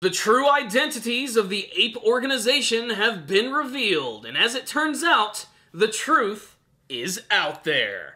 The true identities of the ape organization have been revealed, and as it turns out, the truth is out there.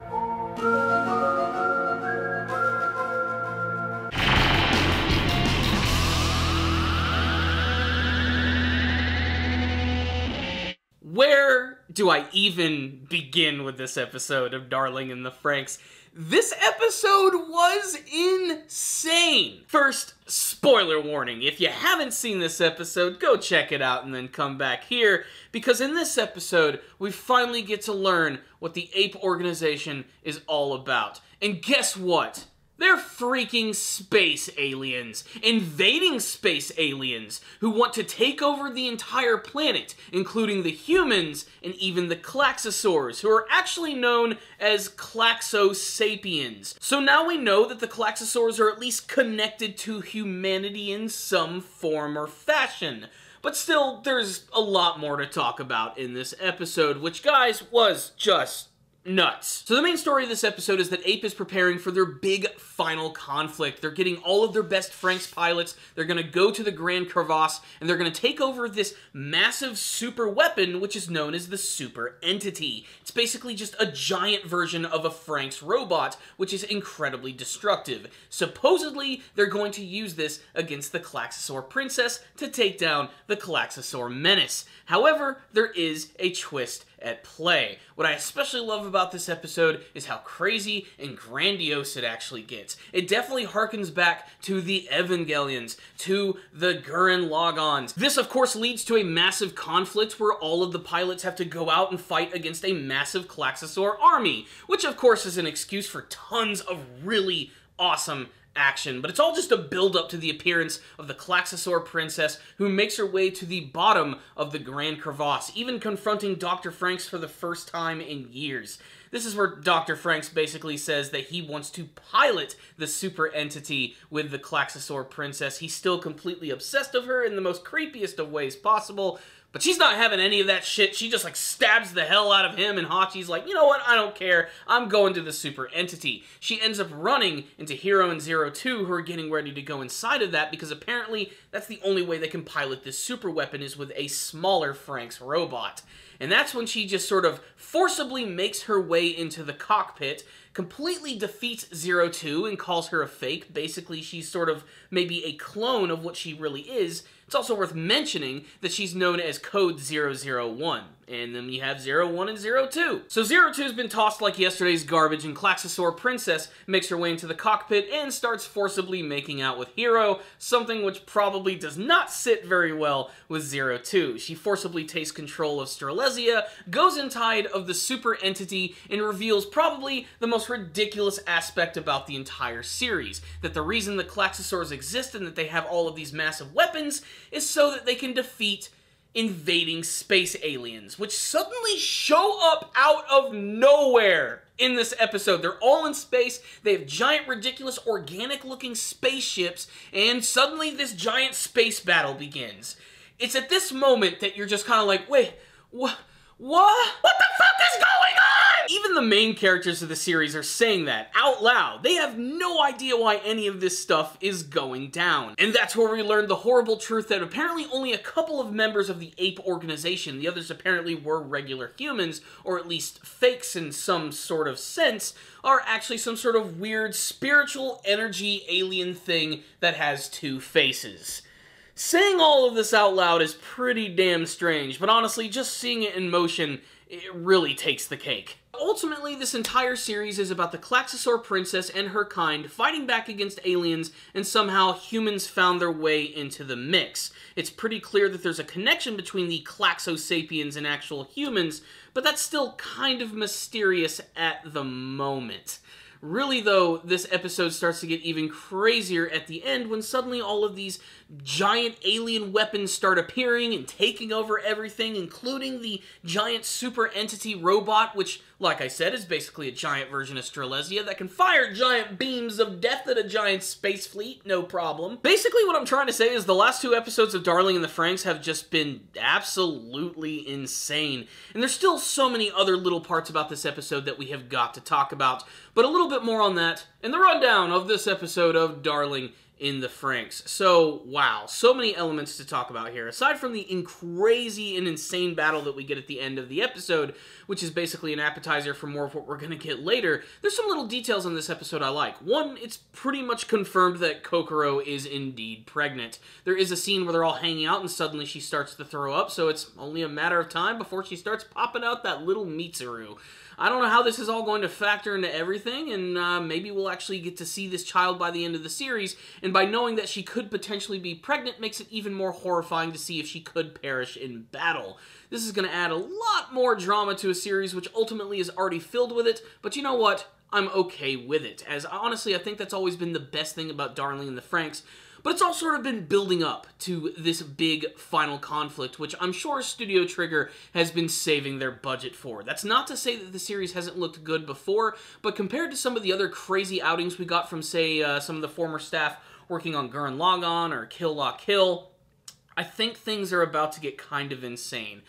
Where do I even begin with this episode of Darling in the Franxx? This episode was insane! First, spoiler warning. If you haven't seen this episode, go check it out and then come back here, because in this episode, we finally get to learn what the ape organization is all about. And guess what? They're freaking space aliens, invading space aliens, who want to take over the entire planet, including the humans and even the Klaxosaurs, who are actually known as Klaxosapiens. So now we know that the Klaxosaurs are at least connected to humanity in some form or fashion. But still, there's a lot more to talk about in this episode, which, guys, was just nuts. So the main story of this episode is that Ape is preparing for their big final conflict. They're getting all of their best Franxx pilots, they're gonna go to the Grand Crevasse, and they're gonna take over this massive super weapon, which is known as the Super Entity. It's basically just a giant version of a Franxx robot, which is incredibly destructive. Supposedly, they're going to use this against the Klaxosaur princess to take down the Klaxosaur menace. However, there is a twist at play. What I especially love about this episode is how crazy and grandiose it actually gets. It definitely harkens back to the Evangelions, to the Gurren Lagons. This, of course, leads to a massive conflict where all of the pilots have to go out and fight against a massive Klaxosaur army, which, of course, is an excuse for tons of really awesome action, but it's all just a build-up to the appearance of the Klaxosaur princess, who makes her way to the bottom of the Grand Crevasse, even confronting Dr. Franxx for the first time in years. This is where Dr. Franxx basically says that he wants to pilot the super entity with the Klaxosaur princess. He's still completely obsessed with her in the most creepiest of ways possible, but she's not having any of that shit. She just, like, stabs the hell out of him, and Hachi's like, you know what, I don't care. I'm going to the super entity. She ends up running into Hero and Zero 2, who are getting ready to go inside of that, because apparently that's the only way they can pilot this super weapon is with a smaller Franxx robot. And that's when she just sort of forcibly makes her way into the cockpit, completely defeats Zero 2 and calls her a fake. Basically, she's sort of maybe a clone of what she really is. It's also worth mentioning that she's known as Code 001. And then you have 01 and 02. So 02 has been tossed like yesterday's garbage, and Klaxosaur Princess makes her way into the cockpit and starts forcibly making out with Hero, something which probably does not sit very well with 02. She forcibly takes control of Strelezia, goes inside of the super entity, and reveals probably the most ridiculous aspect about the entire series. That the reason the Klaxosaurs exist and that they have all of these massive weapons is so that they can defeat invading space aliens, which suddenly show up out of nowhere in this episode. They're all in space, they have giant, ridiculous, organic-looking spaceships, and suddenly this giant space battle begins. It's at this moment that you're just kind of like, wait, what? What the fuck is going on? Even the main characters of the series are saying that out loud. They have no idea why any of this stuff is going down. And that's where we learn the horrible truth that apparently only a couple of members of the ape organization, the others apparently were regular humans, or at least fakes in some sort of sense, are actually some sort of weird spiritual energy alien thing that has two faces. Saying all of this out loud is pretty damn strange, but honestly, just seeing it in motion, it really takes the cake. Ultimately, this entire series is about the Klaxosaur princess and her kind fighting back against aliens, and somehow humans found their way into the mix. It's pretty clear that there's a connection between the Klaxosapiens and actual humans, but that's still kind of mysterious at the moment. Really, though, this episode starts to get even crazier at the end when suddenly all of these giant alien weapons start appearing and taking over everything, including the giant super entity robot, which, like I said, is basically a giant version of Strelezia that can fire giant beams of death at a giant space fleet, no problem. Basically, what I'm trying to say is the last two episodes of Darling in the Franxx have just been absolutely insane. And there's still so many other little parts about this episode that we have got to talk about, but a little bit more on that in the rundown of this episode of Darling in the Franxx. So, wow, so many elements to talk about here. Aside from the crazy and insane battle that we get at the end of the episode, which is basically an appetizer for more of what we're going to get later, there's some little details on this episode I like. One, it's pretty much confirmed that Kokoro is indeed pregnant. There is a scene where they're all hanging out and suddenly she starts to throw up, so it's only a matter of time before she starts popping out that little Mitsuru. I don't know how this is all going to factor into everything, and maybe we'll actually get to see this child by the end of the series, and by knowing that she could potentially be pregnant makes it even more horrifying to see if she could perish in battle. This is going to add a lot more drama to a series which ultimately is already filled with it, but you know what? I'm okay with it, as honestly I think that's always been the best thing about Darling in the Franxx. But it's all sort of been building up to this big final conflict, which I'm sure Studio Trigger has been saving their budget for. That's not to say that the series hasn't looked good before, but compared to some of the other crazy outings we got from, say, some of the former staff working on Gurren Lagann or Kill La Kill, I think things are about to get kind of insane.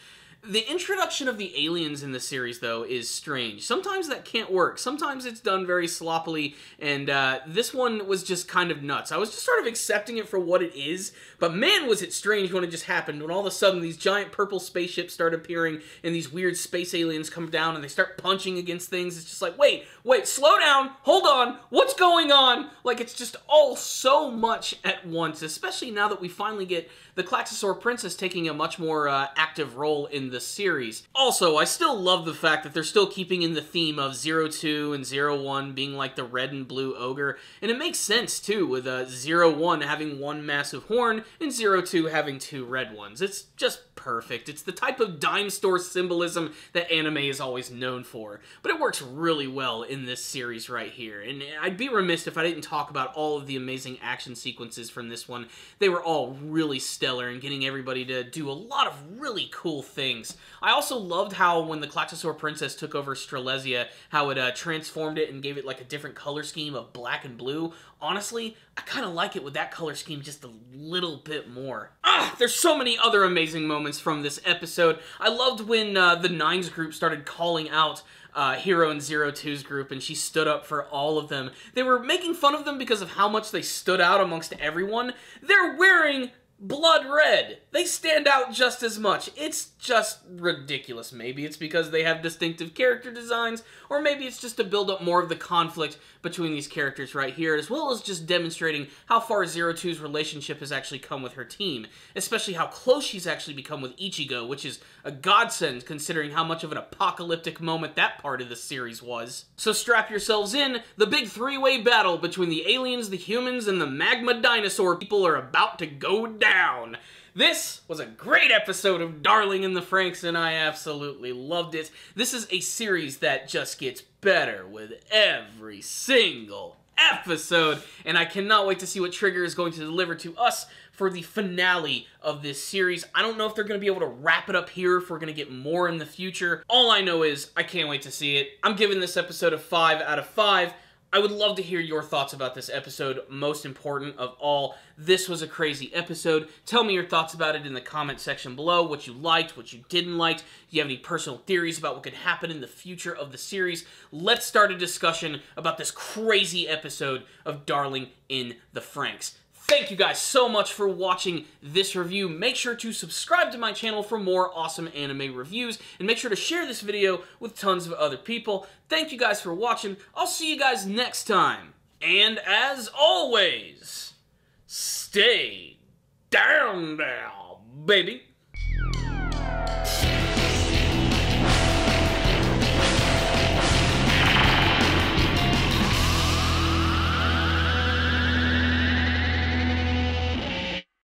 The introduction of the aliens in the series, though, is strange. Sometimes that can't work. Sometimes it's done very sloppily, and this one was just kind of nuts. I was just sort of accepting it for what it is, but man, was it strange when it just happened, when all of a sudden these giant purple spaceships start appearing, and these weird space aliens come down, and they start punching against things. It's just like, wait, slow down, hold on, what's going on? Like, it's just all so much at once, especially now that we finally get the Klaxosaur princess taking a much more active role in the series. Also, I still love the fact that they're still keeping in the theme of 02 and 01 being like the red and blue ogre, and it makes sense too, with 01 having one massive horn and 02 having two red ones. It's just perfect. It's the type of dime store symbolism that anime is always known for, but it works really well in this series right here, and I'd be remiss if I didn't talk about all of the amazing action sequences from this one. They were all really stellar and getting everybody to do a lot of really cool things. I also loved how when the Klaxosaur princess took over Strelezia, how it transformed it and gave it like a different color scheme of black and blue. Honestly, I kind of like it with that color scheme just a little bit more. There's so many other amazing moments from this episode. I loved when the Nines group started calling out Hero and 02's group, and she stood up for all of them. They were making fun of them because of how much they stood out amongst everyone. They're wearing blood red. They stand out just as much. It's just ridiculous. Maybe it's because they have distinctive character designs, or maybe it's just to build up more of the conflict between these characters right here, as well as just demonstrating how far 02's relationship has actually come with her team, especially how close she's actually become with Ichigo, which is a godsend considering how much of an apocalyptic moment that part of the series was. So strap yourselves in, the big three-way battle between the aliens, the humans, and the magma dinosaur people are about to go down. This was a great episode of Darling in the Franxx, and I absolutely loved it. This is a series that just gets better with every single episode, and I cannot wait to see what Trigger is going to deliver to us for the finale of this series. I don't know if they're going to be able to wrap it up here, if we're going to get more in the future. All I know is I can't wait to see it. I'm giving this episode a 5 out of 5. I would love to hear your thoughts about this episode. Most important of all, this was a crazy episode. Tell me your thoughts about it in the comment section below, what you liked, what you didn't like. Do you have any personal theories about what could happen in the future of the series? Let's start a discussion about this crazy episode of Darling in the Franxx. Thank you guys so much for watching this review. Make sure to subscribe to my channel for more awesome anime reviews, and make sure to share this video with tons of other people. Thank you guys for watching. I'll see you guys next time. And as always, stay down now, baby.